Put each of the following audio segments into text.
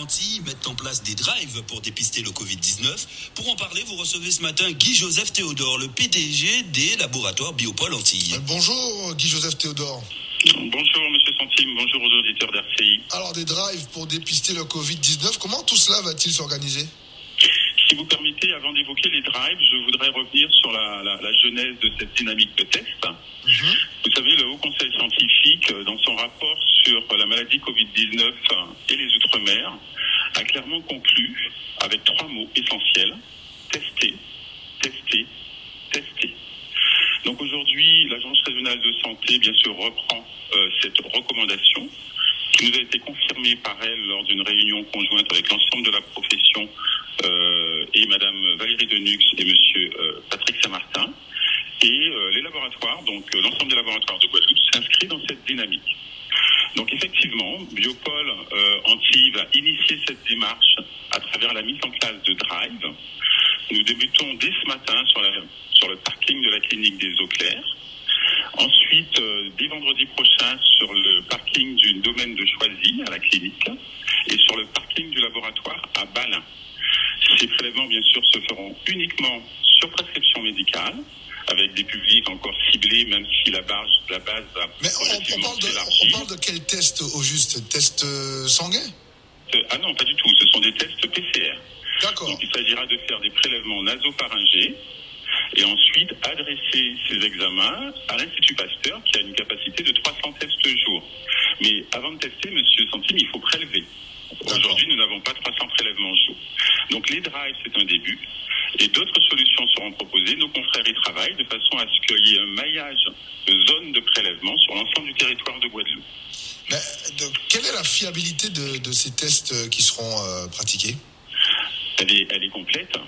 Antilles mettent en place des drives pour dépister le Covid-19. Pour en parler, vous recevez ce matin Guy-Joseph Théodore, le PDG des laboratoires Biopôle Antilles. Bonjour Guy-Joseph Théodore. Bonjour Monsieur Santime, bonjour aux auditeurs d'RCI. Alors des drives pour dépister le Covid-19, comment tout cela va-t-il s'organiser ? Si vous permettez, avant d'évoquer les drives, je voudrais revenir sur la genèse de cette dynamique de test. Vous savez, le Haut Conseil scientifique, dans son rapport sur la maladie Covid-19 et les Outre-mer, a clairement conclu avec 3 mots essentiels: tester, tester, tester. Donc aujourd'hui, l'Agence régionale de santé, bien sûr, reprend cette recommandation qui nous a été confirmée par elle lors d'une réunion conjointe avec l'ensemble de la profession et Madame Valérie Denux et Monsieur Patrick Saint-Martin. Et les laboratoires, donc l'ensemble des laboratoires de Guadeloupe, s'inscrit dans cette dynamique. Donc effectivement, Biopôle Antilles va initier cette démarche à travers la mise en place de drive. Nous débutons dès ce matin sur le parking de la clinique des Eaux Claires. Ensuite, dès vendredi prochain, sur le parking du domaine de Choisy à la clinique et sur le parking du laboratoire à Balin. Ces prélèvements, bien sûr, se feront uniquement sur prescription médicale, avec des publics encore ciblés, même si la base va Mais on parle de quel test au juste ? Test sanguin ? Ah non, pas du tout. Ce sont des tests PCR. D'accord. Donc il s'agira de faire des prélèvements nasopharyngés et ensuite adresser ces examens à l'Institut Pasteur qui a une capacité de 300 tests jour. Mais avant de tester, Monsieur Santime, il faut prélever. Aujourd'hui, nous n'avons pas 300 prélèvements jour. Donc les drives, c'est un début. Et d'autres solutions seront proposées. Nos confrères y travaillent de façon à ce qu'il y ait un maillage de zones de prélèvement sur l'ensemble du territoire de Guadeloupe. Mais quelle est la fiabilité de ces tests qui seront pratiqués ? Elle est complète.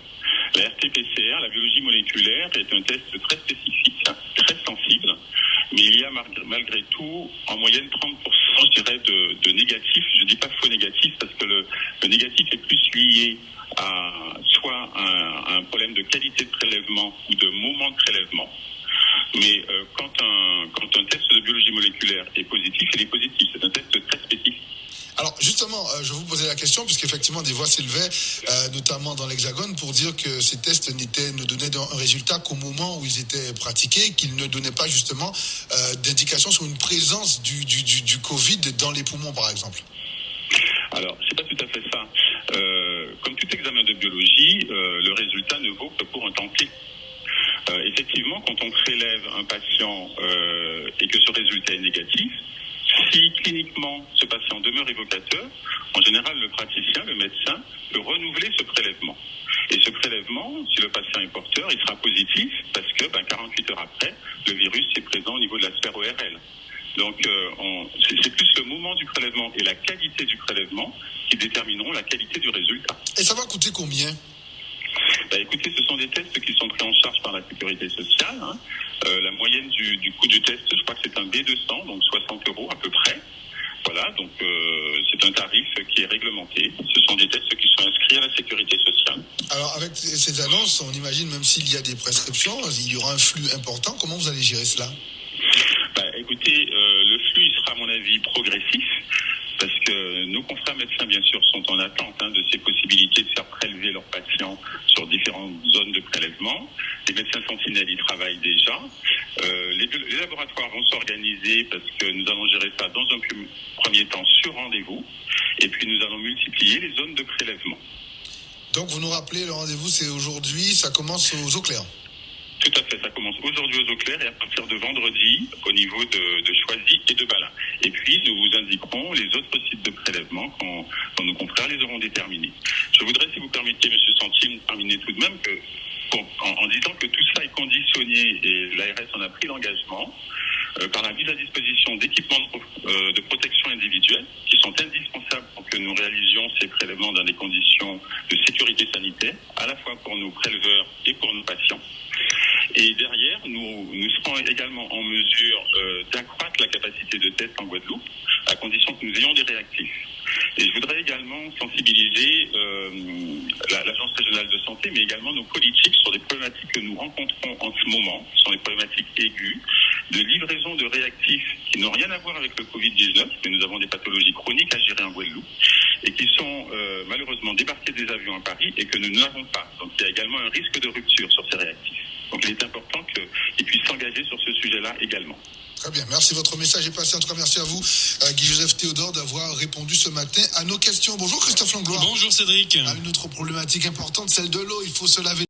La RT-PCR, la biologie moléculaire, est un test très spécifique, très sensible, mais il y a malgré tout en moyenne 30%, je dirais, de négatifs. Je dis pas faux négatifs parce que le négatif est plus lié à soit un problème de qualité de prélèvement ou de moment de prélèvement. Mais quand un test de biologie moléculaire est positif, il est positif. C'est un test très spécifique. Alors justement, je vous posais la question puisqu'effectivement des voix s'élevaient, notamment dans l'Hexagone, pour dire que ces tests ne donnaient un résultat qu'au moment où ils étaient pratiqués, qu'ils ne donnaient pas justement d'indication sur une présence du Covid dans les poumons, par exemple. Alors, c'est pas tout à fait ça. Comme tout examen de biologie, le résultat ne vaut que pour un temps T. Effectivement, quand on prélève un patient et que ce résultat est négatif, si cliniquement ce patient demeure évocateur, en général le praticien, le médecin, peut renouveler ce prélèvement. Et ce prélèvement, si le patient est porteur, il sera positif parce que 48 heures après, le virus est présent au niveau de la sphère ORL. Donc c'est plus le moment du prélèvement et la qualité du prélèvement qui détermineront la qualité du résultat. Et ça va coûter combien ? Écoutez, ce sont des tests qui sont pris en charge par la sécurité sociale. La moyenne du coût du test, je crois que c'est un B200, donc 60 € à peu près. Voilà, donc c'est un tarif qui est réglementé. Ce sont des tests qui sont inscrits à la sécurité sociale. Alors avec ces annonces, on imagine même s'il y a des prescriptions, il y aura un flux important. Comment vous allez gérer cela ? Écoutez, le flux il sera à mon avis progressif. Parce que nos confrères médecins, bien sûr, sont en attente de ces possibilités de faire prélever leurs patients sur différentes zones de prélèvement. Les médecins sentinelles y travaillent déjà. Les laboratoires vont s'organiser parce que nous allons gérer ça dans un premier temps sur rendez-vous. Et puis nous allons multiplier les zones de prélèvement. Donc vous nous rappelez, le rendez-vous c'est aujourd'hui, ça commence aux Eaux Claires. Tout à fait, ça commence aujourd'hui aux Eaux Claires et à partir de vendredi au niveau de Choisy et de Balin. Et puis nous vous indiquerons les autres sites de prélèvement quand nos confrères les auront déterminés. Je voudrais, si vous permettez, Monsieur Santime, terminer tout de même en disant que tout ça est conditionné et l'ARS en a pris l'engagement par la mise à disposition d'équipements de protection individuelle qui sont indispensables pour que nous réalisions ces prélèvements dans des conditions de sécurité sanitaire, à la fois pour nos préleveurs et pour nos patients. Et derrière, nous serons également en mesure d'accroître la capacité de test en Guadeloupe, à condition que nous ayons des réactifs. Et je voudrais également sensibiliser l'Agence régionale de santé, mais également nos politiques sur des problématiques que nous rencontrons en ce moment, qui sont des problématiques aiguës, de livraison de réactifs qui n'ont rien à voir avec le Covid-19, mais nous avons des pathologies chroniques à gérer en Guadeloupe. et qui sont malheureusement débarqués des avions à Paris et que nous n'avons pas. Donc il y a également un risque de rupture sur ces réactifs. Donc il est important qu'ils puissent s'engager sur ce sujet-là également. Très bien, merci, votre message est passé. En tout cas, merci à vous, Guy-Joseph Théodore, d'avoir répondu ce matin à nos questions. Bonjour Christophe Langlois. Bonjour Cédric. Une autre problématique importante, celle de l'eau. Il faut se laver